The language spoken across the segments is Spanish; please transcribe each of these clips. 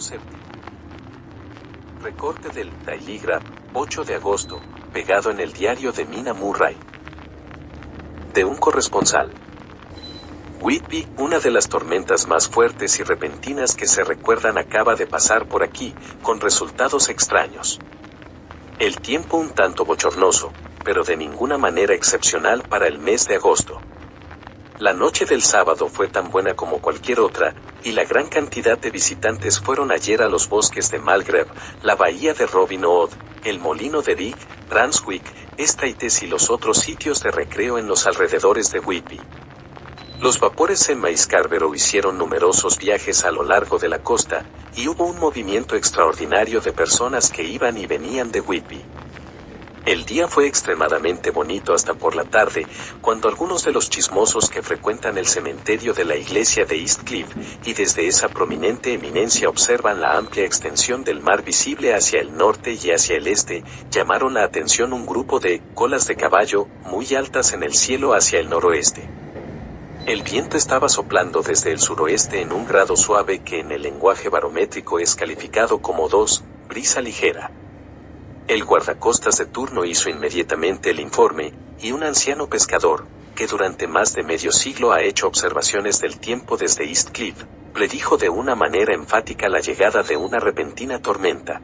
séptimo. Recorte del Daily Graph, 8 de agosto, pegado en el diario de Mina Murray. De un corresponsal. Whitby, una de las tormentas más fuertes y repentinas que se recuerdan, acaba de pasar por aquí, con resultados extraños. El tiempo un tanto bochornoso, pero de ninguna manera excepcional para el mes de agosto. La noche del sábado fue tan buena como cualquier otra, y la gran cantidad de visitantes fueron ayer a los bosques de Malgrave, la bahía de Robin Hood, el molino de Dick, Brunswick, Straits y los otros sitios de recreo en los alrededores de Whitby. Los vapores Emma y Scarborough hicieron numerosos viajes a lo largo de la costa, y hubo un movimiento extraordinario de personas que iban y venían de Whitby. El día fue extremadamente bonito hasta por la tarde, cuando algunos de los chismosos que frecuentan el cementerio de la iglesia de East Cliff, y desde esa prominente eminencia observan la amplia extensión del mar visible hacia el norte y hacia el este, llamaron la atención un grupo de colas de caballo, muy altas en el cielo hacia el noroeste. El viento estaba soplando desde el suroeste en un grado suave que en el lenguaje barométrico es calificado como 2, brisa ligera. El guardacostas de turno hizo inmediatamente el informe, y un anciano pescador, que durante más de medio siglo ha hecho observaciones del tiempo desde East Cliff, predijo de una manera enfática la llegada de una repentina tormenta.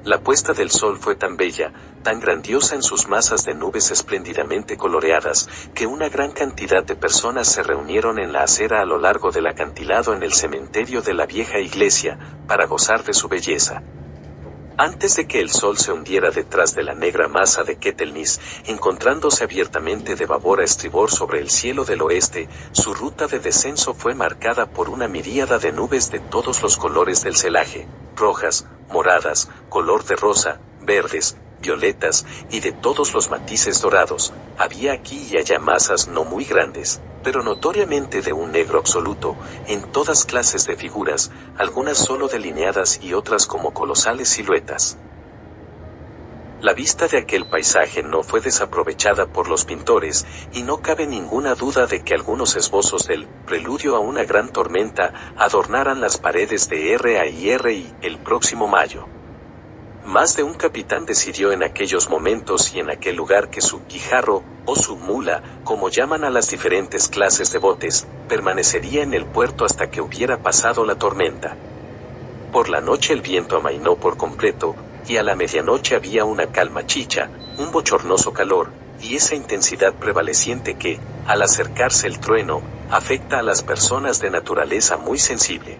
La puesta del sol fue tan bella, tan grandiosa en sus masas de nubes espléndidamente coloreadas, que una gran cantidad de personas se reunieron en la acera a lo largo del acantilado en el cementerio de la vieja iglesia, para gozar de su belleza. Antes de que el sol se hundiera detrás de la negra masa de Ketelnis, encontrándose abiertamente de babor a estribor sobre el cielo del oeste, su ruta de descenso fue marcada por una miríada de nubes de todos los colores del celaje, rojas, moradas, color de rosa, verdes, violetas, y de todos los matices dorados. Había aquí y allá masas no muy grandes, pero notoriamente de un negro absoluto, en todas clases de figuras, algunas solo delineadas y otras como colosales siluetas. La vista de aquel paisaje no fue desaprovechada por los pintores, y no cabe ninguna duda de que algunos esbozos del preludio a una gran tormenta adornaran las paredes de R.A.I.R.I. el próximo mayo. Más de un capitán decidió en aquellos momentos y en aquel lugar que su guijarro, o su mula, como llaman a las diferentes clases de botes, permanecería en el puerto hasta que hubiera pasado la tormenta. Por la noche el viento amainó por completo, y a la medianoche había una calma chicha, un bochornoso calor, y esa intensidad prevaleciente que, al acercarse el trueno, afecta a las personas de naturaleza muy sensible.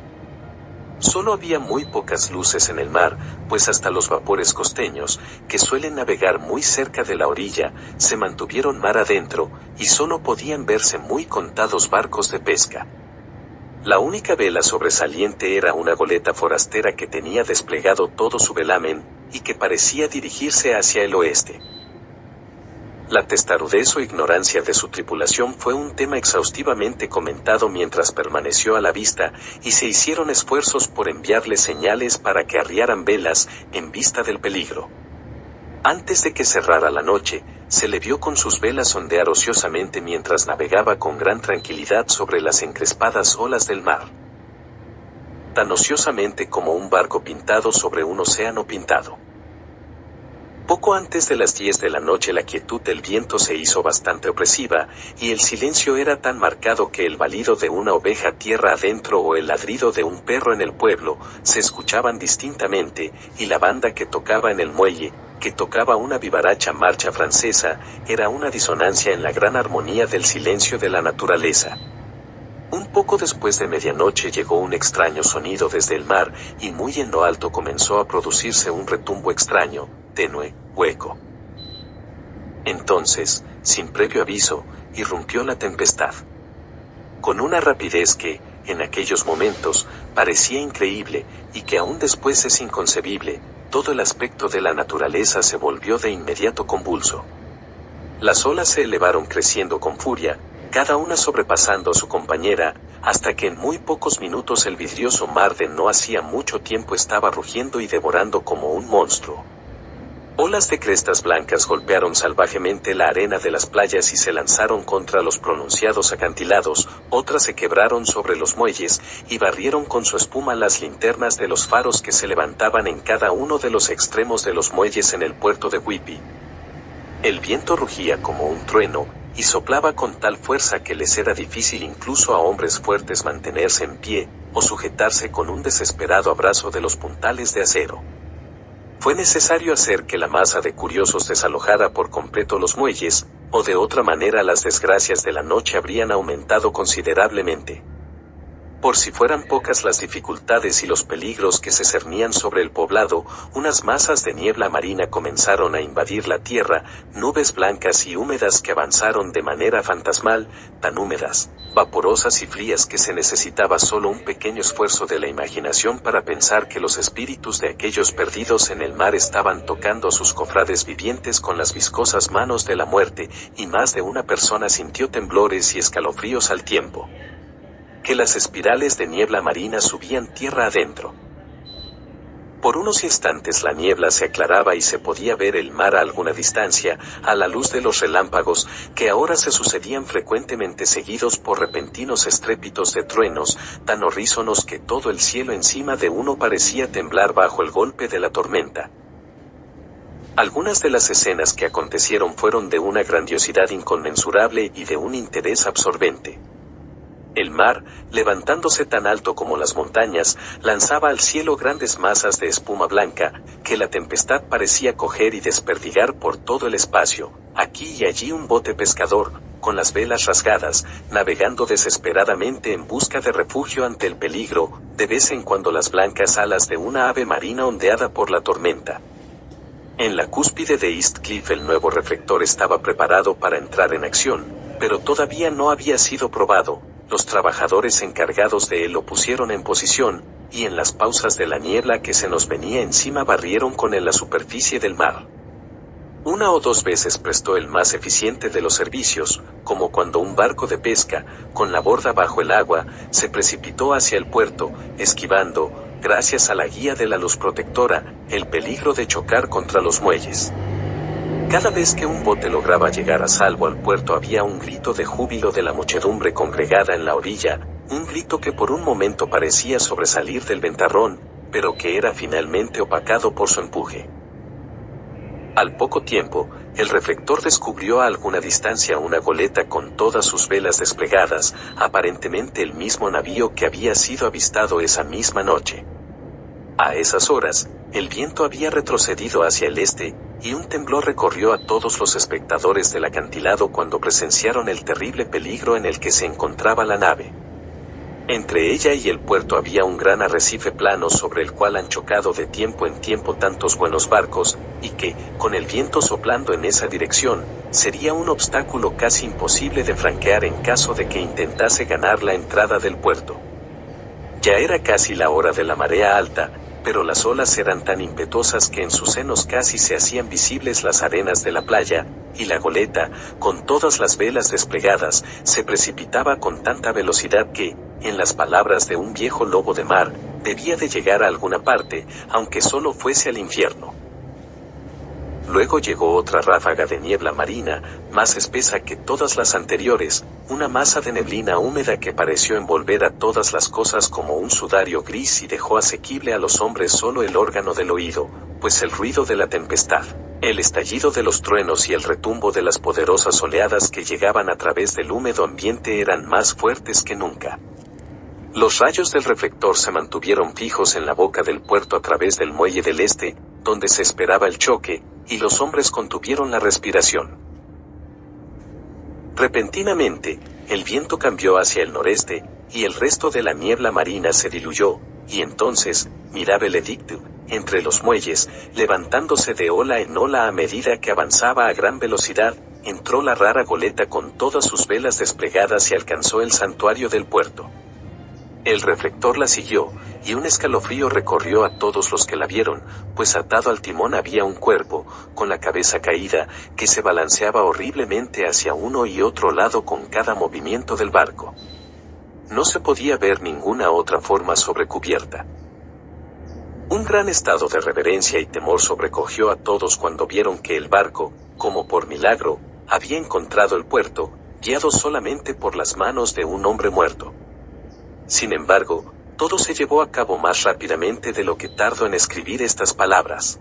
Solo había muy pocas luces en el mar, pues hasta los vapores costeños, que suelen navegar muy cerca de la orilla, se mantuvieron mar adentro, y solo podían verse muy contados barcos de pesca. La única vela sobresaliente era una goleta forastera que tenía desplegado todo su velamen, y que parecía dirigirse hacia el oeste. La testarudez o ignorancia de su tripulación fue un tema exhaustivamente comentado mientras permaneció a la vista, y se hicieron esfuerzos por enviarle señales para que arriaran velas, en vista del peligro. Antes de que cerrara la noche, se le vio con sus velas ondear ociosamente mientras navegaba con gran tranquilidad sobre las encrespadas olas del mar. Tan ociosamente como un barco pintado sobre un océano pintado. Poco antes de las 10 de la noche la quietud del viento se hizo bastante opresiva, y el silencio era tan marcado que el balido de una oveja tierra adentro o el ladrido de un perro en el pueblo se escuchaban distintamente, y la banda que tocaba en el muelle, que tocaba una vivaracha marcha francesa, era una disonancia en la gran armonía del silencio de la naturaleza. Un poco después de medianoche llegó un extraño sonido desde el mar, y muy en lo alto comenzó a producirse un retumbo extraño, tenue, hueco. Entonces, sin previo aviso, irrumpió la tempestad. Con una rapidez que, en aquellos momentos, parecía increíble, y que aún después es inconcebible, todo el aspecto de la naturaleza se volvió de inmediato convulso. Las olas se elevaron creciendo con furia, cada una sobrepasando a su compañera, hasta que en muy pocos minutos el vidrioso mar de no hacía mucho tiempo estaba rugiendo y devorando como un monstruo. Olas de crestas blancas golpearon salvajemente la arena de las playas y se lanzaron contra los pronunciados acantilados, otras se quebraron sobre los muelles, y barrieron con su espuma las linternas de los faros que se levantaban en cada uno de los extremos de los muelles en el puerto de Whidbey. El viento rugía como un trueno, y soplaba con tal fuerza que les era difícil incluso a hombres fuertes mantenerse en pie, o sujetarse con un desesperado abrazo de los puntales de acero. Fue necesario hacer que la masa de curiosos desalojara por completo los muelles, o de otra manera las desgracias de la noche habrían aumentado considerablemente. Por si fueran pocas las dificultades y los peligros que se cernían sobre el poblado, unas masas de niebla marina comenzaron a invadir la tierra, nubes blancas y húmedas que avanzaron de manera fantasmal, tan húmedas, vaporosas y frías que se necesitaba solo un pequeño esfuerzo de la imaginación para pensar que los espíritus de aquellos perdidos en el mar estaban tocando a sus cofrades vivientes con las viscosas manos de la muerte, y más de una persona sintió temblores y escalofríos al tiempo que las espirales de niebla marina subían tierra adentro. Por unos instantes la niebla se aclaraba y se podía ver el mar a alguna distancia, a la luz de los relámpagos, que ahora se sucedían frecuentemente seguidos por repentinos estrépitos de truenos, tan horrísonos que todo el cielo encima de uno parecía temblar bajo el golpe de la tormenta. Algunas de las escenas que acontecieron fueron de una grandiosidad inconmensurable y de un interés absorbente. El mar, levantándose tan alto como las montañas, lanzaba al cielo grandes masas de espuma blanca, que la tempestad parecía coger y desperdigar por todo el espacio. Aquí y allí un bote pescador, con las velas rasgadas, navegando desesperadamente en busca de refugio ante el peligro, de vez en cuando las blancas alas de una ave marina ondeada por la tormenta. En la cúspide de East Cliff el nuevo reflector estaba preparado para entrar en acción, pero todavía no había sido probado. Los trabajadores encargados de él lo pusieron en posición, y en las pausas de la niebla que se nos venía encima barrieron con él la superficie del mar. Una o dos veces prestó el más eficiente de los servicios, como cuando un barco de pesca, con la borda bajo el agua, se precipitó hacia el puerto, esquivando, gracias a la guía de la luz protectora, el peligro de chocar contra los muelles. Cada vez que un bote lograba llegar a salvo al puerto había un grito de júbilo de la muchedumbre congregada en la orilla, un grito que por un momento parecía sobresalir del ventarrón, pero que era finalmente opacado por su empuje. Al poco tiempo, el reflector descubrió a alguna distancia una goleta con todas sus velas desplegadas, aparentemente el mismo navío que había sido avistado esa misma noche. A esas horas, el viento había retrocedido hacia el este, y un temblor recorrió a todos los espectadores del acantilado cuando presenciaron el terrible peligro en el que se encontraba la nave. Entre ella y el puerto había un gran arrecife plano sobre el cual han chocado de tiempo en tiempo tantos buenos barcos, y que, con el viento soplando en esa dirección, sería un obstáculo casi imposible de franquear en caso de que intentase ganar la entrada del puerto. Ya era casi la hora de la marea alta, pero las olas eran tan impetuosas que en sus senos casi se hacían visibles las arenas de la playa, y la goleta, con todas las velas desplegadas, se precipitaba con tanta velocidad que, en las palabras de un viejo lobo de mar, debía de llegar a alguna parte, aunque solo fuese al infierno. Luego llegó otra ráfaga de niebla marina, más espesa que todas las anteriores, una masa de neblina húmeda que pareció envolver a todas las cosas como un sudario gris y dejó asequible a los hombres solo el órgano del oído, pues el ruido de la tempestad, el estallido de los truenos y el retumbo de las poderosas oleadas que llegaban a través del húmedo ambiente eran más fuertes que nunca. Los rayos del reflector se mantuvieron fijos en la boca del puerto a través del muelle del este, donde se esperaba el choque, y los hombres contuvieron la respiración. Repentinamente, el viento cambió hacia el noreste, y el resto de la niebla marina se diluyó, y entonces, miraba el edicto, entre los muelles, levantándose de ola en ola a medida que avanzaba a gran velocidad, entró la rara goleta con todas sus velas desplegadas y alcanzó el santuario del puerto. El reflector la siguió, y un escalofrío recorrió a todos los que la vieron, pues atado al timón había un cuerpo, con la cabeza caída, que se balanceaba horriblemente hacia uno y otro lado con cada movimiento del barco. No se podía ver ninguna otra forma sobre cubierta. Un gran estado de reverencia y temor sobrecogió a todos cuando vieron que el barco, como por milagro, había encontrado el puerto, guiado solamente por las manos de un hombre muerto. Sin embargo, todo se llevó a cabo más rápidamente de lo que tardó en escribir estas palabras.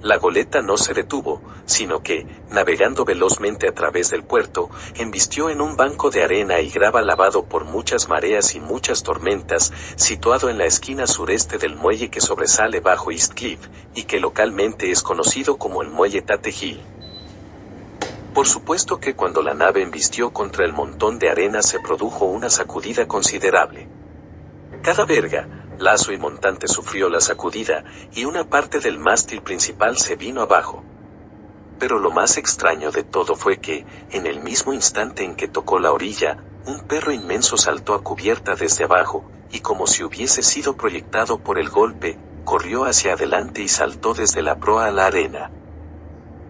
La goleta no se detuvo, sino que, navegando velozmente a través del puerto, embistió en un banco de arena y grava lavado por muchas mareas y muchas tormentas, situado en la esquina sureste del muelle que sobresale bajo East Cliff, y que localmente es conocido como el muelle Tate Hill. Por supuesto que cuando la nave embistió contra el montón de arena se produjo una sacudida considerable. Cada verga, lazo y montante sufrió la sacudida, y una parte del mástil principal se vino abajo. Pero lo más extraño de todo fue que, en el mismo instante en que tocó la orilla, un perro inmenso saltó a cubierta desde abajo, y como si hubiese sido proyectado por el golpe, corrió hacia adelante y saltó desde la proa a la arena.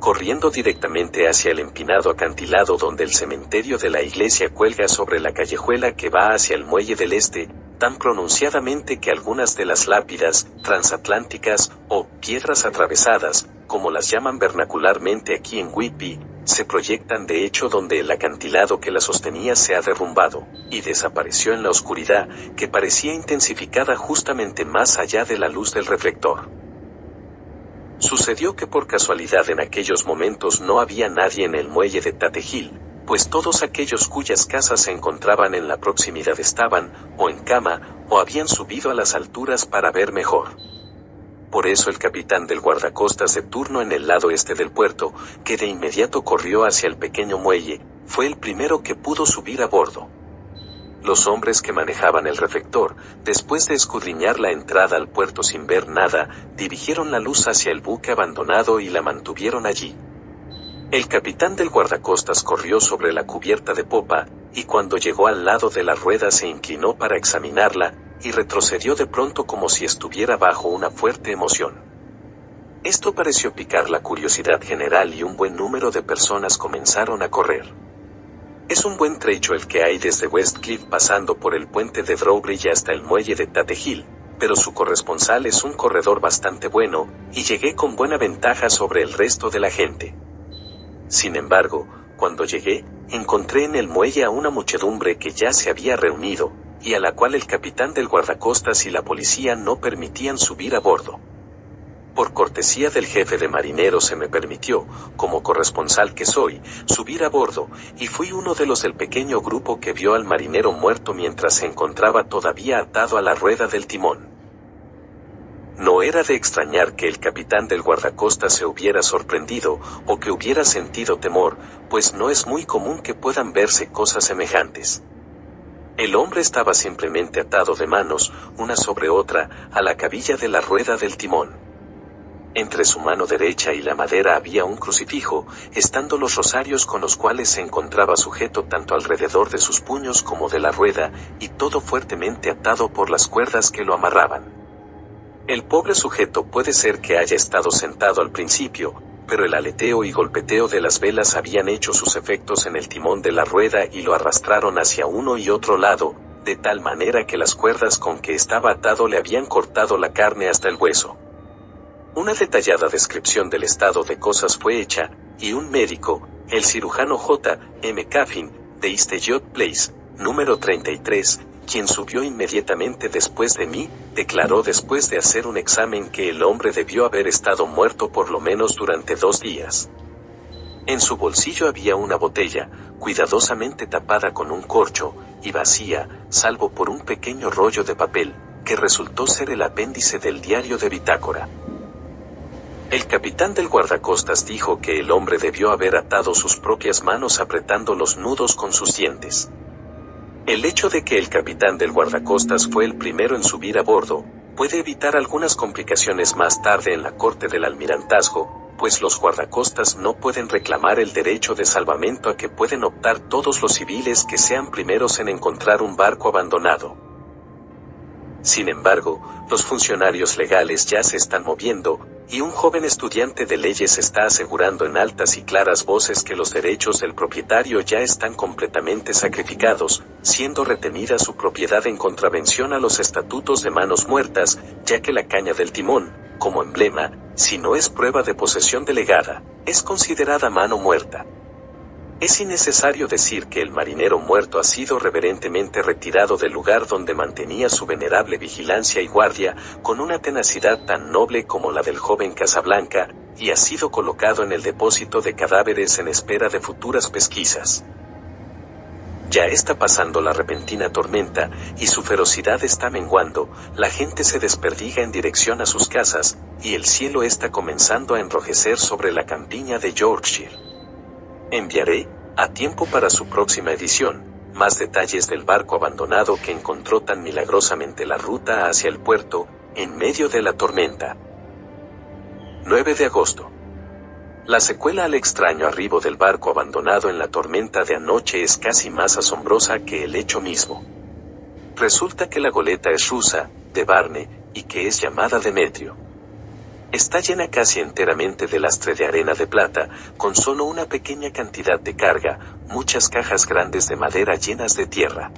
Corriendo directamente hacia el empinado acantilado donde el cementerio de la iglesia cuelga sobre la callejuela que va hacia el muelle del este, tan pronunciadamente que algunas de las lápidas, transatlánticas, o piedras atravesadas, como las llaman vernacularmente aquí en Whitby, se proyectan de hecho donde el acantilado que la sostenía se ha derrumbado, y desapareció en la oscuridad, que parecía intensificada justamente más allá de la luz del reflector. Sucedió que por casualidad en aquellos momentos no había nadie en el muelle de Tate Hill, pues todos aquellos cuyas casas se encontraban en la proximidad estaban, o en cama, o habían subido a las alturas para ver mejor. Por eso el capitán del guardacostas de turno en el lado este del puerto, que de inmediato corrió hacia el pequeño muelle, fue el primero que pudo subir a bordo. Los hombres que manejaban el reflector, después de escudriñar la entrada al puerto sin ver nada, dirigieron la luz hacia el buque abandonado y la mantuvieron allí. El capitán del guardacostas corrió sobre la cubierta de popa, y cuando llegó al lado de la rueda se inclinó para examinarla, y retrocedió de pronto como si estuviera bajo una fuerte emoción. Esto pareció picar la curiosidad general y un buen número de personas comenzaron a correr. Es un buen trecho el que hay desde West Cliff pasando por el puente de Drawbridge hasta el muelle de Tate Hill, pero su corresponsal es un corredor bastante bueno, y llegué con buena ventaja sobre el resto de la gente. Sin embargo, cuando llegué, encontré en el muelle a una muchedumbre que ya se había reunido, y a la cual el capitán del guardacostas y la policía no permitían subir a bordo. Por cortesía del jefe de marineros se me permitió, como corresponsal que soy, subir a bordo, y fui uno de los del pequeño grupo que vio al marinero muerto mientras se encontraba todavía atado a la rueda del timón. No era de extrañar que el capitán del guardacostas se hubiera sorprendido, o que hubiera sentido temor, pues no es muy común que puedan verse cosas semejantes. El hombre estaba simplemente atado de manos, una sobre otra, a la cabilla de la rueda del timón. Entre su mano derecha y la madera había un crucifijo, estando los rosarios con los cuales se encontraba sujeto tanto alrededor de sus puños como de la rueda, y todo fuertemente atado por las cuerdas que lo amarraban. El pobre sujeto puede ser que haya estado sentado al principio, pero el aleteo y golpeteo de las velas habían hecho sus efectos en el timón de la rueda y lo arrastraron hacia uno y otro lado, de tal manera que las cuerdas con que estaba atado le habían cortado la carne hasta el hueso. Una detallada descripción del estado de cosas fue hecha, y un médico, el cirujano J. M. Caffin, de East Elliot Place, número 33, quien subió inmediatamente después de mí, declaró después de hacer un examen que el hombre debió haber estado muerto por lo menos durante 2 días. En su bolsillo había una botella, cuidadosamente tapada con un corcho, y vacía, salvo por un pequeño rollo de papel, que resultó ser el apéndice del diario de bitácora. El capitán del guardacostas dijo que el hombre debió haber atado sus propias manos apretando los nudos con sus dientes. El hecho de que el capitán del guardacostas fue el primero en subir a bordo, puede evitar algunas complicaciones más tarde en la corte del almirantazgo, pues los guardacostas no pueden reclamar el derecho de salvamento a que pueden optar todos los civiles que sean primeros en encontrar un barco abandonado. Sin embargo, los funcionarios legales ya se están moviendo, y un joven estudiante de leyes está asegurando en altas y claras voces que los derechos del propietario ya están completamente sacrificados, siendo retenida su propiedad en contravención a los estatutos de manos muertas, ya que la caña del timón, como emblema, si no es prueba de posesión delegada, es considerada mano muerta. Es innecesario decir que el marinero muerto ha sido reverentemente retirado del lugar donde mantenía su venerable vigilancia y guardia, con una tenacidad tan noble como la del joven Casablanca, y ha sido colocado en el depósito de cadáveres en espera de futuras pesquisas. Ya está pasando la repentina tormenta, y su ferocidad está menguando, la gente se desperdiga en dirección a sus casas, y el cielo está comenzando a enrojecer sobre la campiña de Yorkshire. Enviaré, a tiempo para su próxima edición, más detalles del barco abandonado que encontró tan milagrosamente la ruta hacia el puerto, en medio de la tormenta. 9 de agosto. La secuela al extraño arribo del barco abandonado en la tormenta de anoche es casi más asombrosa que el hecho mismo. Resulta que la goleta es rusa, de Varne, y que es llamada Demetrio. Está llena casi enteramente de lastre de arena de plata, con solo una pequeña cantidad de carga, muchas cajas grandes de madera llenas de tierra.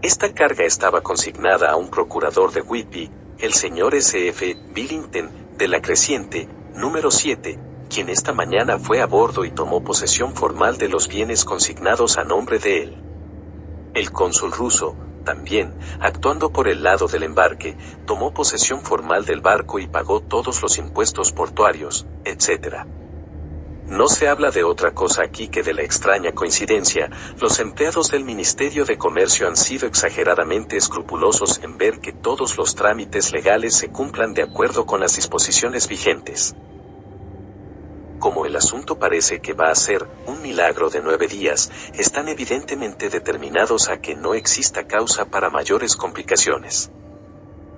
Esta carga estaba consignada a un procurador de Whitby, el señor S.F. Billington, de la Creciente, número 7, quien esta mañana fue a bordo y tomó posesión formal de los bienes consignados a nombre de él. El cónsul ruso, también, actuando por el lado del embarque, tomó posesión formal del barco y pagó todos los impuestos portuarios, etc. No se habla de otra cosa aquí que de la extraña coincidencia. Los empleados del Ministerio de Comercio han sido exageradamente escrupulosos en ver que todos los trámites legales se cumplan de acuerdo con las disposiciones vigentes. Como el asunto parece que va a ser un milagro de 9 días, están evidentemente determinados a que no exista causa para mayores complicaciones.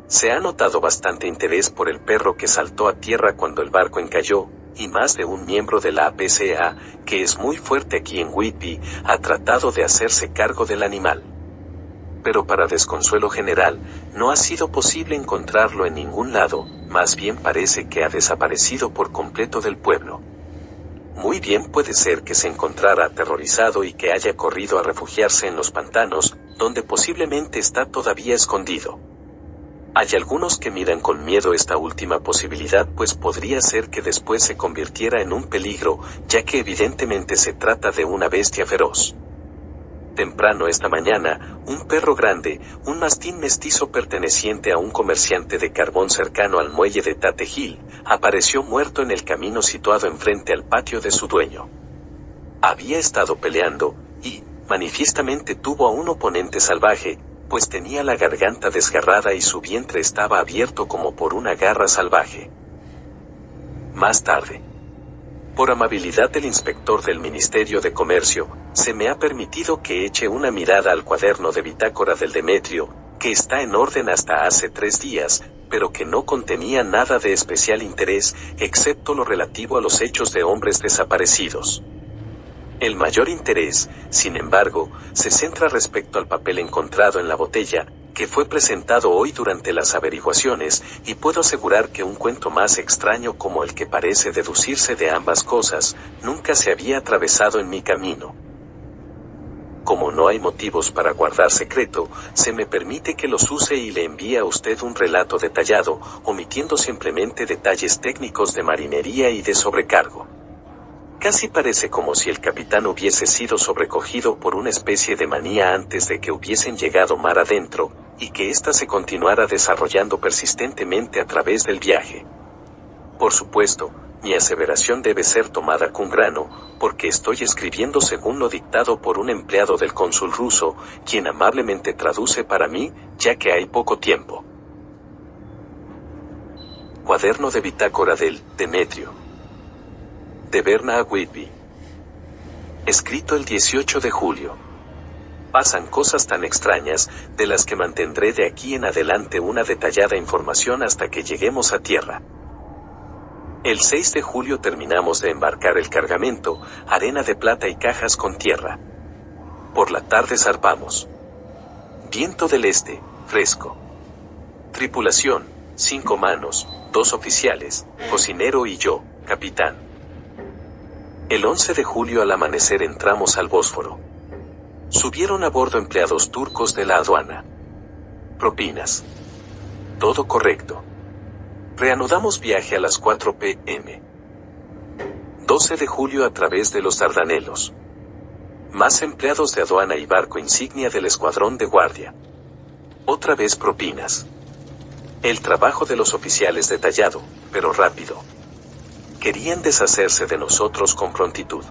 Se ha notado bastante interés por el perro que saltó a tierra cuando el barco encalló, y más de un miembro de la APCA, que es muy fuerte aquí en Whitby, ha tratado de hacerse cargo del animal. Pero para desconsuelo general, no ha sido posible encontrarlo en ningún lado, más bien parece que ha desaparecido por completo del pueblo. Muy bien puede ser que se encontrara aterrorizado y que haya corrido a refugiarse en los pantanos, donde posiblemente está todavía escondido. Hay algunos que miran con miedo esta última posibilidad, pues podría ser que después se convirtiera en un peligro, ya que evidentemente se trata de una bestia feroz. Temprano esta mañana, un perro grande, un mastín mestizo perteneciente a un comerciante de carbón cercano al muelle de Tate Hill, apareció muerto en el camino situado enfrente al patio de su dueño. Había estado peleando, y, manifiestamente tuvo a un oponente salvaje, pues tenía la garganta desgarrada y su vientre estaba abierto como por una garra salvaje. Más tarde, por amabilidad del inspector del Ministerio de Comercio, se me ha permitido que eche una mirada al cuaderno de bitácora del Demetrio, que está en orden hasta hace 3 días, pero que no contenía nada de especial interés, excepto lo relativo a los hechos de hombres desaparecidos. El mayor interés, sin embargo, se centra respecto al papel encontrado en la botella, que fue presentado hoy durante las averiguaciones, y puedo asegurar que un cuento más extraño como el que parece deducirse de ambas cosas, nunca se había atravesado en mi camino. Como no hay motivos para guardar secreto, se me permite que los use y le envíe a usted un relato detallado, omitiendo simplemente detalles técnicos de marinería y de sobrecargo. Casi parece como si el capitán hubiese sido sobrecogido por una especie de manía antes de que hubiesen llegado mar adentro, y que ésta se continuara desarrollando persistentemente a través del viaje. Por supuesto, mi aseveración debe ser tomada con grano, porque estoy escribiendo según lo dictado por un empleado del cónsul ruso, quien amablemente traduce para mí, ya que hay poco tiempo. Cuaderno de bitácora del Demetrio. De Berna a Whitby. Escrito el 18 de julio. Pasan cosas tan extrañas, de las que mantendré de aquí en adelante una detallada información hasta que lleguemos a tierra. El 6 de julio terminamos de embarcar el cargamento, arena de plata y cajas con tierra. Por la tarde zarpamos. Viento del este, fresco. Tripulación, 5 manos, 2 oficiales, cocinero y yo, capitán. El 11 de julio al amanecer entramos al Bósforo. Subieron a bordo empleados turcos de la aduana. Propinas. Todo correcto. Reanudamos viaje a las 4 p.m. 12 de julio a través de los Dardanelos. Más empleados de aduana y barco insignia del escuadrón de guardia. Otra vez propinas. El trabajo de los oficiales detallado, pero rápido. Querían deshacerse de nosotros con prontitud.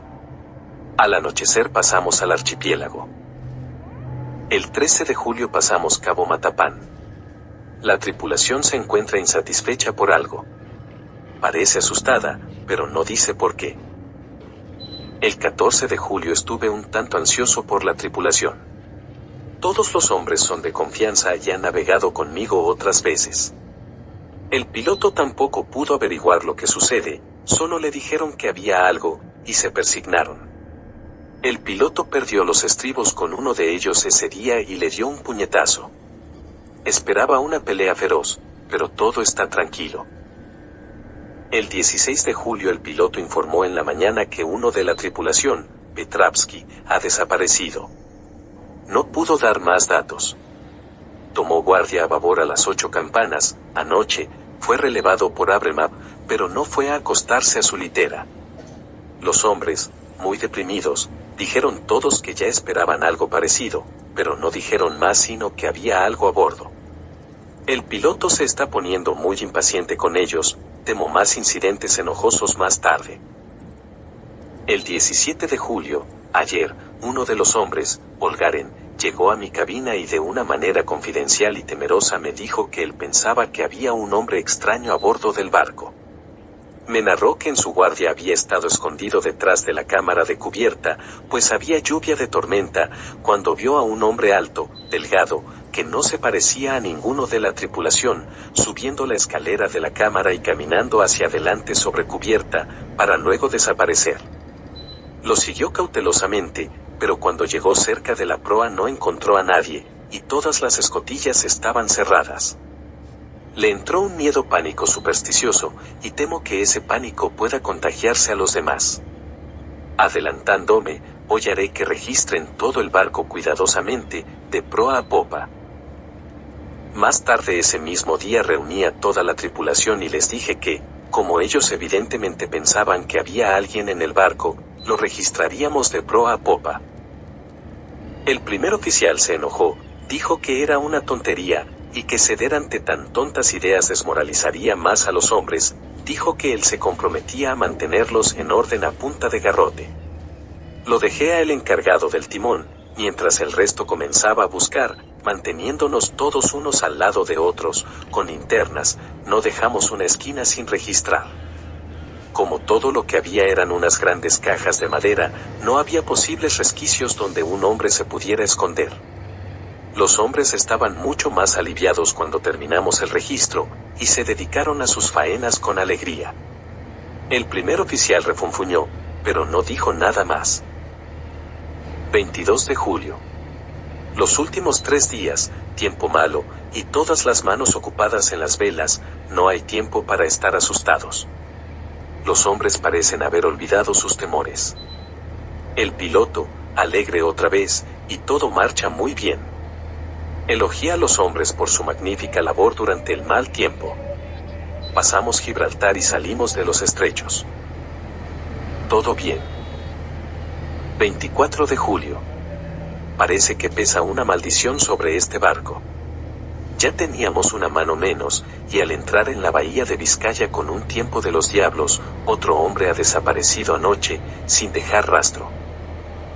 Al anochecer pasamos al archipiélago. El 13 de julio pasamos Cabo Matapán. La tripulación se encuentra insatisfecha por algo. Parece asustada, pero no dice por qué. El 14 de julio estuve un tanto ansioso por la tripulación. Todos los hombres son de confianza y han navegado conmigo otras veces. El piloto tampoco pudo averiguar lo que sucede, solo le dijeron que había algo, y se persignaron. El piloto perdió los estribos con uno de ellos ese día y le dio un puñetazo. Esperaba una pelea feroz, pero todo está tranquilo. El 16 de julio el piloto informó en la mañana que uno de la tripulación, Petravsky, ha desaparecido. No pudo dar más datos. Tomó guardia a babor a las 8 campanas, anoche, fue relevado por Abremab, pero no fue a acostarse a su litera. Los hombres, muy deprimidos, dijeron todos que ya esperaban algo parecido, pero no dijeron más sino que había algo a bordo. El piloto se está poniendo muy impaciente con ellos, temo más incidentes enojosos más tarde. El 17 de julio, ayer, uno de los hombres, Olgaren, llegó a mi cabina y de una manera confidencial y temerosa me dijo que él pensaba que había un hombre extraño a bordo del barco. Me narró que en su guardia había estado escondido detrás de la cámara de cubierta, pues había lluvia de tormenta, cuando vio a un hombre alto, delgado, que no se parecía a ninguno de la tripulación, subiendo la escalera de la cámara y caminando hacia adelante sobre cubierta, para luego desaparecer. Lo siguió cautelosamente, pero cuando llegó cerca de la proa no encontró a nadie, y todas las escotillas estaban cerradas. Le entró un miedo pánico supersticioso, y temo que ese pánico pueda contagiarse a los demás. Adelantándome, hoy haré que registren todo el barco cuidadosamente, de proa a popa. Más tarde ese mismo día reuní a toda la tripulación y les dije que, como ellos evidentemente pensaban que había alguien en el barco, lo registraríamos de proa a popa. El primer oficial se enojó, dijo que era una tontería, y que ceder ante tan tontas ideas desmoralizaría más a los hombres, dijo que él se comprometía a mantenerlos en orden a punta de garrote. Lo dejé a el encargado del timón, mientras el resto comenzaba a buscar, manteniéndonos todos unos al lado de otros, con linternas, no dejamos una esquina sin registrar. Como todo lo que había eran unas grandes cajas de madera, no había posibles resquicios donde un hombre se pudiera esconder. Los hombres estaban mucho más aliviados cuando terminamos el registro, y se dedicaron a sus faenas con alegría. El primer oficial refunfuñó, pero no dijo nada más. 22 de julio. Los últimos 3 días, tiempo malo, y todas las manos ocupadas en las velas, no hay tiempo para estar asustados. Los hombres parecen haber olvidado sus temores. El piloto, alegre otra vez, y todo marcha muy bien. Elogié a los hombres por su magnífica labor durante el mal tiempo. Pasamos Gibraltar y salimos de los estrechos. Todo bien. 24 de julio. Parece que pesa una maldición sobre este barco. Ya teníamos una mano menos, y al entrar en la bahía de Vizcaya con un tiempo de los diablos, otro hombre ha desaparecido anoche, sin dejar rastro.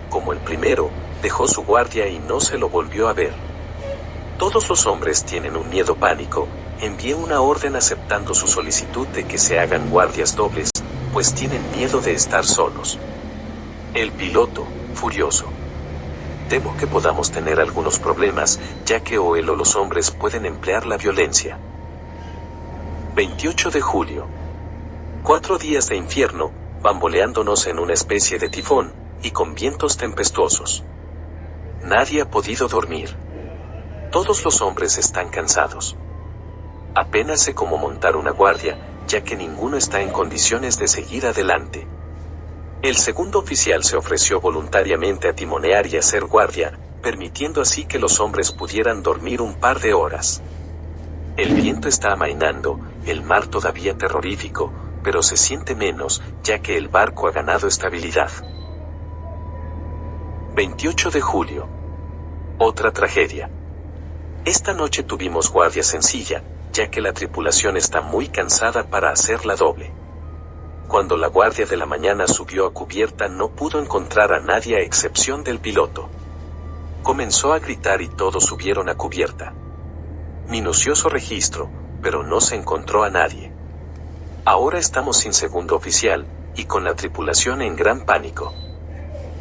Como el primero, dejó su guardia y no se lo volvió a ver. Todos los hombres tienen un miedo pánico, envié una orden aceptando su solicitud de que se hagan guardias dobles, pues tienen miedo de estar solos. El piloto, furioso. Temo que podamos tener algunos problemas, ya que o él o los hombres pueden emplear la violencia. 28 de julio. 4 días de infierno, bamboleándonos en una especie de tifón, y con vientos tempestuosos. Nadie ha podido dormir. Todos los hombres están cansados. Apenas sé cómo montar una guardia, ya que ninguno está en condiciones de seguir adelante. El segundo oficial se ofreció voluntariamente a timonear y hacer guardia, permitiendo así que los hombres pudieran dormir un par de horas. El viento está amainando, el mar todavía terrorífico, pero se siente menos, ya que el barco ha ganado estabilidad. 28 de julio. Otra tragedia. Esta noche tuvimos guardia sencilla, ya que la tripulación está muy cansada para hacerla doble. Cuando la guardia de la mañana subió a cubierta no pudo encontrar a nadie a excepción del piloto. Comenzó a gritar y todos subieron a cubierta. Minucioso registro, pero no se encontró a nadie. Ahora estamos sin segundo oficial, y con la tripulación en gran pánico.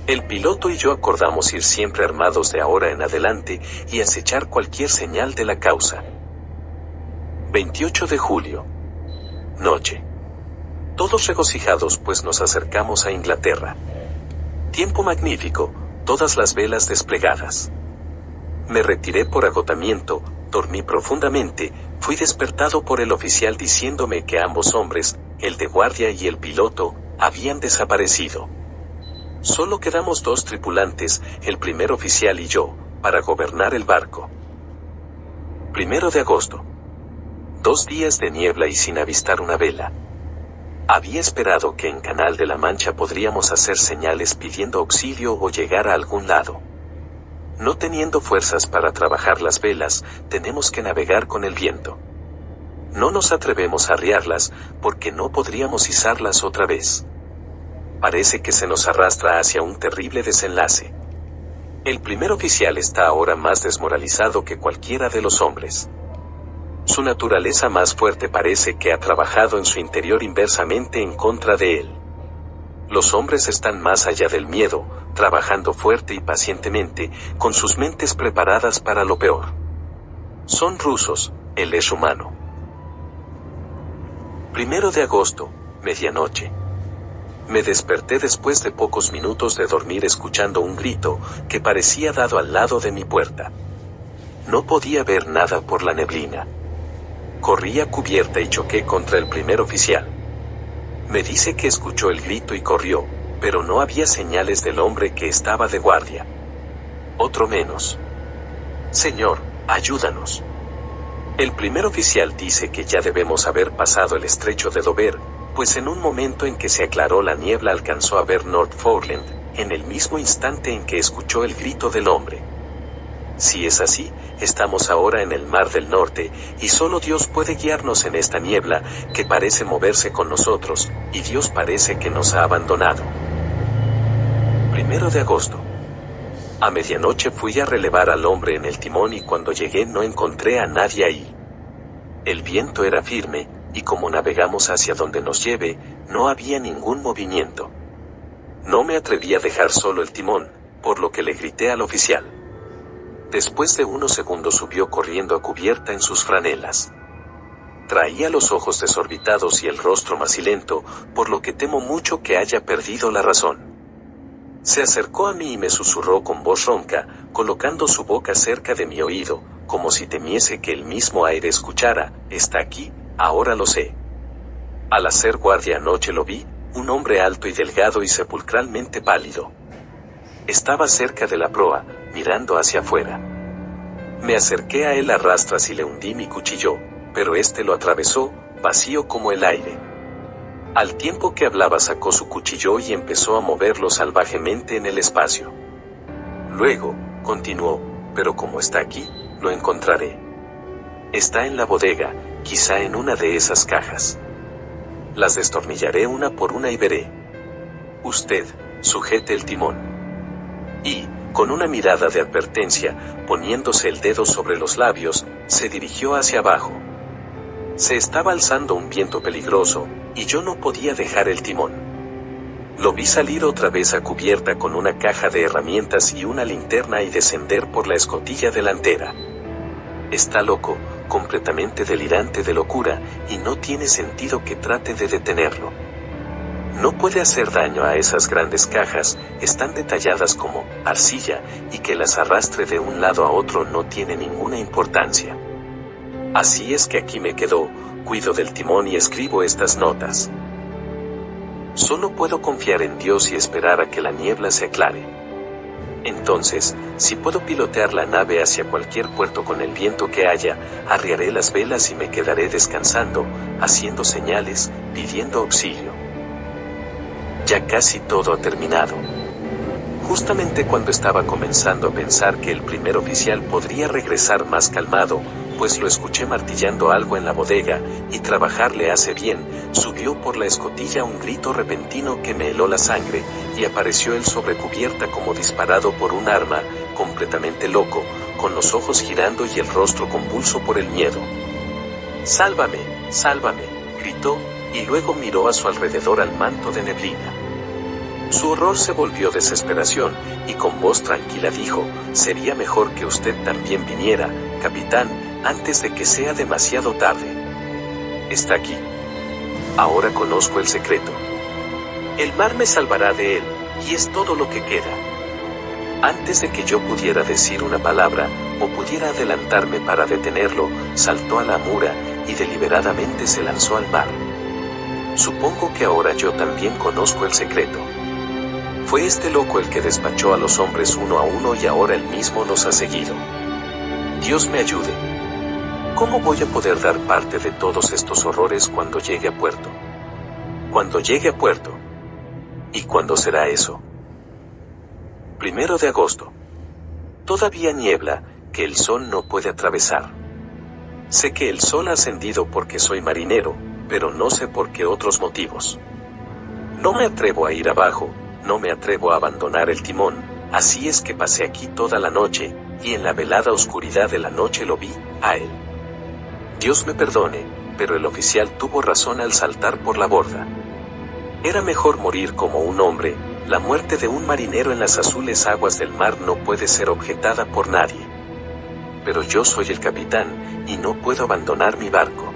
El piloto y yo acordamos ir siempre armados de ahora en adelante y acechar cualquier señal de la causa. 28 de julio. Noche. Todos regocijados pues nos acercamos a Inglaterra. Tiempo magnífico, todas las velas desplegadas. Me retiré por agotamiento, dormí profundamente, fui despertado por el oficial diciéndome que ambos hombres, el de guardia y el piloto, habían desaparecido. Solo quedamos 2 tripulantes, el primer oficial y yo, para gobernar el barco. 1 de agosto. 2 días de niebla y sin avistar una vela. Había esperado que en Canal de la Mancha podríamos hacer señales pidiendo auxilio o llegar a algún lado. No teniendo fuerzas para trabajar las velas, tenemos que navegar con el viento. No nos atrevemos a arriarlas, porque no podríamos izarlas otra vez. Parece que se nos arrastra hacia un terrible desenlace. El primer oficial está ahora más desmoralizado que cualquiera de los hombres. Su naturaleza más fuerte parece que ha trabajado en su interior inversamente en contra de él. Los hombres están más allá del miedo, trabajando fuerte y pacientemente, con sus mentes preparadas para lo peor. Son rusos, él es humano. 1 de agosto, medianoche. Me desperté después de pocos minutos de dormir escuchando un grito que parecía dado al lado de mi puerta. No podía ver nada por la neblina. Corrí a cubierta y choqué contra el primer oficial. Me dice que escuchó el grito y corrió, pero no había señales del hombre que estaba de guardia. Otro menos. Señor, ayúdanos. El primer oficial dice que ya debemos haber pasado el estrecho de Dover, pues en un momento en que se aclaró la niebla alcanzó a ver North Foreland, en el mismo instante en que escuchó el grito del hombre. Si es así, estamos ahora en el Mar del Norte, y solo Dios puede guiarnos en esta niebla, que parece moverse con nosotros, y Dios parece que nos ha abandonado. 1 de agosto. A medianoche fui a relevar al hombre en el timón y cuando llegué no encontré a nadie ahí. El viento era firme, y como navegamos hacia donde nos lleve, no había ningún movimiento. No me atreví a dejar solo el timón, por lo que le grité al oficial. Después de unos segundos subió corriendo a cubierta en sus franelas. Traía los ojos desorbitados y el rostro macilento, por lo que temo mucho que haya perdido la razón. Se acercó a mí y me susurró con voz ronca, colocando su boca cerca de mi oído, como si temiese que el mismo aire escuchara: «Está aquí, ahora lo sé». Al hacer guardia anoche lo vi, un hombre alto y delgado y sepulcralmente pálido. Estaba cerca de la proa, mirando hacia afuera. Me acerqué a él a rastras y le hundí mi cuchillo, pero este lo atravesó, vacío como el aire. Al tiempo que hablaba sacó su cuchillo y empezó a moverlo salvajemente en el espacio. Luego, continuó, «Pero como está aquí, lo encontraré. Está en la bodega, quizá en una de esas cajas. Las destornillaré una por una y veré. Usted, sujete el timón». Y, con una mirada de advertencia, poniéndose el dedo sobre los labios, se dirigió hacia abajo. Se estaba alzando un viento peligroso, y yo no podía dejar el timón. Lo vi salir otra vez a cubierta con una caja de herramientas y una linterna y descender por la escotilla delantera. Está loco, completamente delirante de locura, y no tiene sentido que trate de detenerlo. No puede hacer daño a esas grandes cajas, están detalladas como arcilla, y que las arrastre de un lado a otro no tiene ninguna importancia. Así es que aquí me quedo, cuido del timón y escribo estas notas. Solo puedo confiar en Dios y esperar a que la niebla se aclare. Entonces, si puedo pilotear la nave hacia cualquier puerto con el viento que haya, arriaré las velas y me quedaré descansando, haciendo señales, pidiendo auxilio. Ya casi todo ha terminado. Justamente cuando estaba comenzando a pensar que el primer oficial podría regresar más calmado, pues lo escuché martillando algo en la bodega, y trabajar le hace bien, subió por la escotilla un grito repentino que me heló la sangre, y apareció él sobre cubierta como disparado por un arma, completamente loco, con los ojos girando y el rostro convulso por el miedo. «¡Sálvame! ¡Sálvame!», gritó, y luego miró a su alrededor al manto de neblina. Su horror se volvió desesperación, y con voz tranquila dijo: «Sería mejor que usted también viniera, capitán, antes de que sea demasiado tarde. Está aquí. Ahora conozco el secreto. El mar me salvará de él, y es todo lo que queda». Antes de que yo pudiera decir una palabra, o pudiera adelantarme para detenerlo, saltó a la amura, y deliberadamente se lanzó al mar. Supongo que ahora yo también conozco el secreto. Fue este loco el que despachó a los hombres uno a uno y ahora él mismo nos ha seguido. Dios me ayude. ¿Cómo voy a poder dar parte de todos estos horrores cuando llegue a puerto? Cuando llegue a puerto. ¿Y cuándo será eso? 1 de agosto. Todavía niebla, que el sol no puede atravesar. Sé que el sol ha ascendido porque soy marinero, pero no sé por qué otros motivos. No me atrevo a ir abajo, no me atrevo a abandonar el timón, así es que pasé aquí toda la noche, y en la velada oscuridad de la noche lo vi, a él. Dios me perdone, pero el oficial tuvo razón al saltar por la borda. Era mejor morir como un hombre, la muerte de un marinero en las azules aguas del mar no puede ser objetada por nadie. Pero yo soy el capitán, y no puedo abandonar mi barco.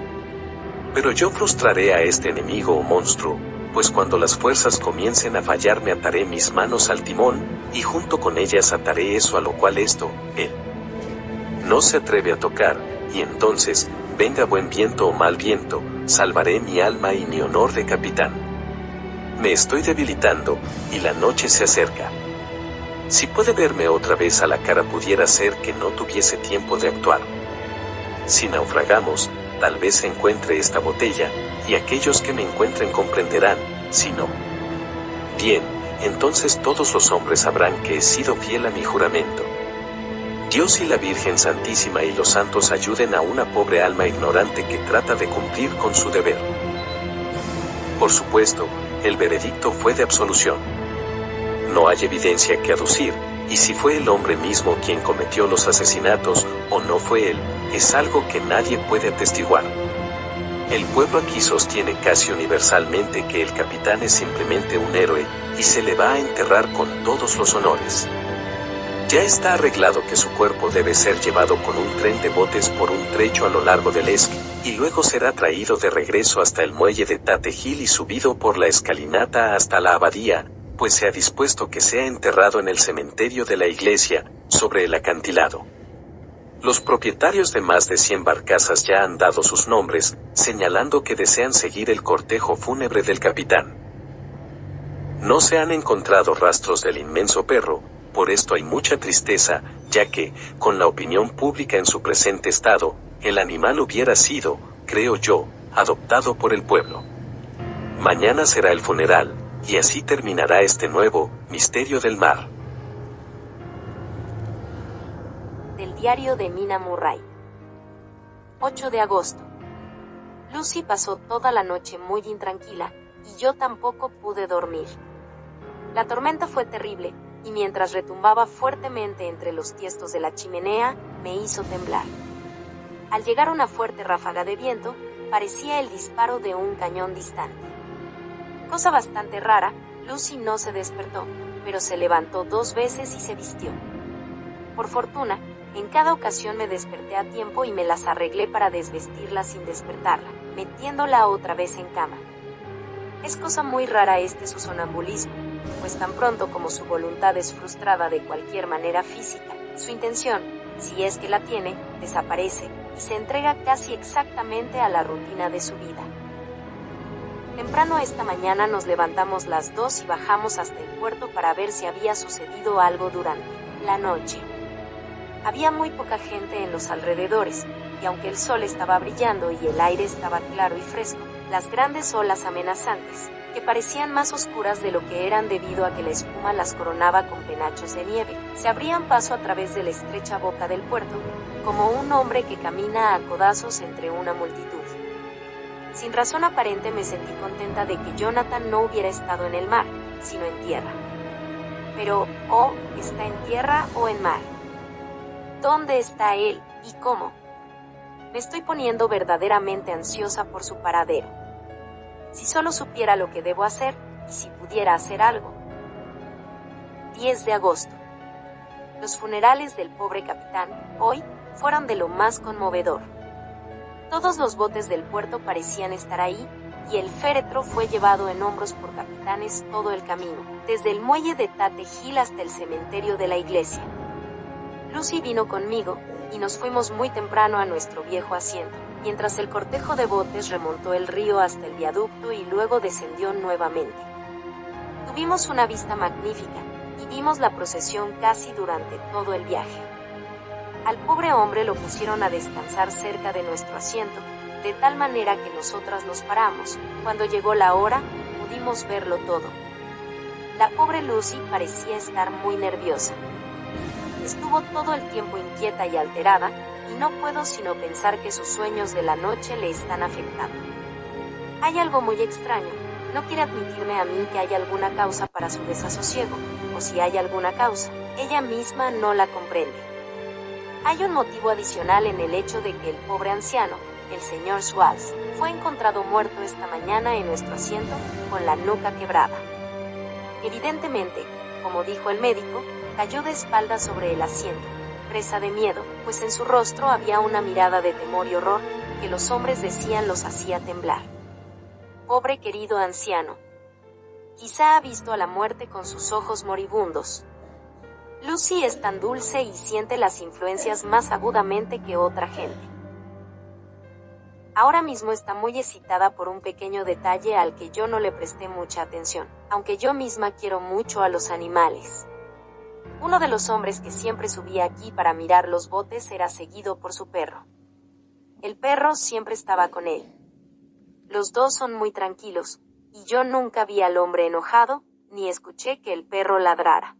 Pero yo frustraré a este enemigo o monstruo, pues cuando las fuerzas comiencen a fallar me ataré mis manos al timón, y junto con ellas ataré eso a lo cual él no se atreve a tocar, y entonces, venga buen viento o mal viento, salvaré mi alma y mi honor de capitán. Me estoy debilitando, y la noche se acerca. Si puede verme otra vez a la cara pudiera ser que no tuviese tiempo de actuar. Si naufragamos, tal vez encuentre esta botella, y aquellos que me encuentren comprenderán, si no. Bien, entonces todos los hombres sabrán que he sido fiel a mi juramento. Dios y la Virgen Santísima y los santos ayuden a una pobre alma ignorante que trata de cumplir con su deber. Por supuesto, el veredicto fue de absolución. No hay evidencia que aducir, y si fue el hombre mismo quien cometió los asesinatos, o no fue él, es algo que nadie puede atestiguar. El pueblo aquí sostiene casi universalmente que el capitán es simplemente un héroe, y se le va a enterrar con todos los honores. Ya está arreglado que su cuerpo debe ser llevado con un tren de botes por un trecho a lo largo del Esqui, y luego será traído de regreso hasta el muelle de Tate Hill y subido por la escalinata hasta la abadía, pues se ha dispuesto que sea enterrado en el cementerio de la iglesia, sobre el acantilado. Los propietarios de más de 100 barcazas ya han dado sus nombres, señalando que desean seguir el cortejo fúnebre del capitán. No se han encontrado rastros del inmenso perro, por esto hay mucha tristeza, ya que, con la opinión pública en su presente estado, el animal hubiera sido, creo yo, adoptado por el pueblo. Mañana será el funeral, y así terminará este nuevo misterio del mar. Del diario de Mina Murray. 8 de agosto. Lucy pasó toda la noche muy intranquila, y yo tampoco pude dormir. La tormenta fue terrible, y mientras retumbaba fuertemente entre los tiestos de la chimenea, me hizo temblar. Al llegar una fuerte ráfaga de viento, parecía el disparo de un cañón distante. Cosa bastante rara, Lucy no se despertó, pero se levantó 2 veces y se vistió. Por fortuna, en cada ocasión me desperté a tiempo y me las arreglé para desvestirla sin despertarla, metiéndola otra vez en cama. Es cosa muy rara su sonambulismo, pues tan pronto como su voluntad es frustrada de cualquier manera física, su intención, si es que la tiene, desaparece, y se entrega casi exactamente a la rutina de su vida. Temprano esta mañana nos levantamos las dos y bajamos hasta el puerto para ver si había sucedido algo durante la noche. Había muy poca gente en los alrededores, y aunque el sol estaba brillando y el aire estaba claro y fresco, las grandes olas amenazantes, que parecían más oscuras de lo que eran debido a que la espuma las coronaba con penachos de nieve, se abrían paso a través de la estrecha boca del puerto, como un hombre que camina a codazos entre una multitud. Sin razón aparente me sentí contenta de que Jonathan no hubiera estado en el mar, sino en tierra. Pero, ¿está en tierra o en mar? ¿Dónde está él y cómo? Me estoy poniendo verdaderamente ansiosa por su paradero. Si solo supiera lo que debo hacer, y si pudiera hacer algo. 10 de agosto. Los funerales del pobre capitán, hoy, fueron de lo más conmovedor. Todos los botes del puerto parecían estar ahí, y el féretro fue llevado en hombros por capitanes todo el camino, desde el muelle de Tate Hill hasta el cementerio de la iglesia. Lucy vino conmigo, y nos fuimos muy temprano a nuestro viejo asiento, mientras el cortejo de botes remontó el río hasta el viaducto y luego descendió nuevamente. Tuvimos una vista magnífica, y vimos la procesión casi durante todo el viaje. Al pobre hombre lo pusieron a descansar cerca de nuestro asiento, de tal manera que nosotras nos paramos. Cuando llegó la hora, pudimos verlo todo. La pobre Lucy parecía estar muy nerviosa. Estuvo todo el tiempo inquieta y alterada, y no puedo sino pensar que sus sueños de la noche le están afectando. Hay algo muy extraño. No quiere admitirme a mí que hay alguna causa para su desasosiego, o si hay alguna causa, ella misma no la comprende. Hay un motivo adicional en el hecho de que el pobre anciano, el señor Swalls, fue encontrado muerto esta mañana en nuestro asiento, con la nuca quebrada. Evidentemente, como dijo el médico, cayó de espaldas sobre el asiento, presa de miedo, pues en su rostro había una mirada de temor y horror, que los hombres decían los hacía temblar. Pobre querido anciano. Quizá ha visto a la muerte con sus ojos moribundos. Lucy es tan dulce y siente las influencias más agudamente que otra gente. Ahora mismo está muy excitada por un pequeño detalle al que yo no le presté mucha atención, aunque yo misma quiero mucho a los animales. Uno de los hombres que siempre subía aquí para mirar los botes era seguido por su perro. El perro siempre estaba con él. Los dos son muy tranquilos, y yo nunca vi al hombre enojado, ni escuché que el perro ladrara.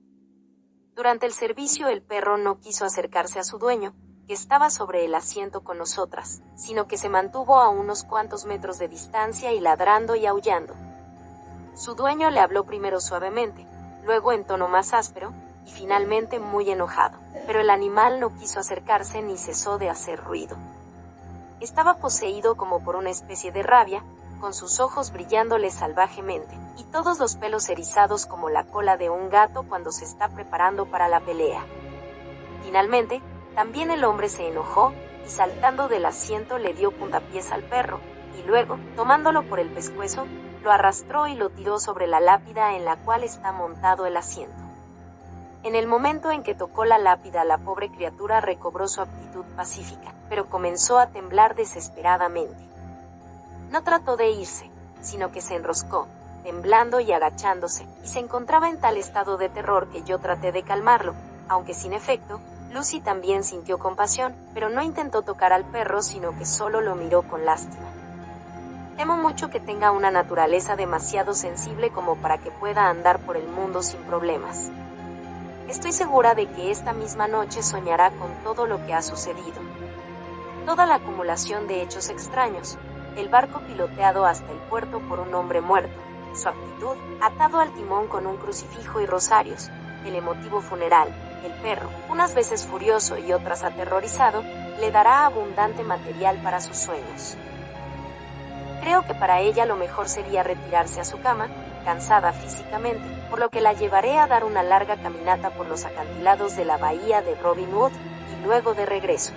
Durante el servicio el perro no quiso acercarse a su dueño, que estaba sobre el asiento con nosotras, sino que se mantuvo a unos cuantos metros de distancia y ladrando y aullando. Su dueño le habló primero suavemente, luego en tono más áspero, y finalmente muy enojado, pero el animal no quiso acercarse ni cesó de hacer ruido. Estaba poseído como por una especie de rabia, con sus ojos brillándole salvajemente, y todos los pelos erizados como la cola de un gato cuando se está preparando para la pelea. Finalmente, también el hombre se enojó, y saltando del asiento le dio puntapiés al perro, y luego, tomándolo por el pescuezo, lo arrastró y lo tiró sobre la lápida en la cual está montado el asiento. En el momento en que tocó la lápida, la pobre criatura recobró su actitud pacífica, pero comenzó a temblar desesperadamente. No trató de irse, sino que se enroscó, temblando y agachándose, y se encontraba en tal estado de terror que yo traté de calmarlo, aunque sin efecto. Lucy también sintió compasión, pero no intentó tocar al perro, sino que solo lo miró con lástima. Temo mucho que tenga una naturaleza demasiado sensible como para que pueda andar por el mundo sin problemas. Estoy segura de que esta misma noche soñará con todo lo que ha sucedido. Toda la acumulación de hechos extraños, el barco piloteado hasta el puerto por un hombre muerto, su actitud, atado al timón con un crucifijo y rosarios, el emotivo funeral, el perro, unas veces furioso y otras aterrorizado, le dará abundante material para sus sueños. Creo que para ella lo mejor sería retirarse a su cama, cansada físicamente, por lo que la llevaré a dar una larga caminata por los acantilados de la bahía de Robin Hood, y luego de regreso.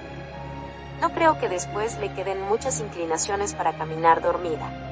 No creo que después le queden muchas inclinaciones para caminar dormida.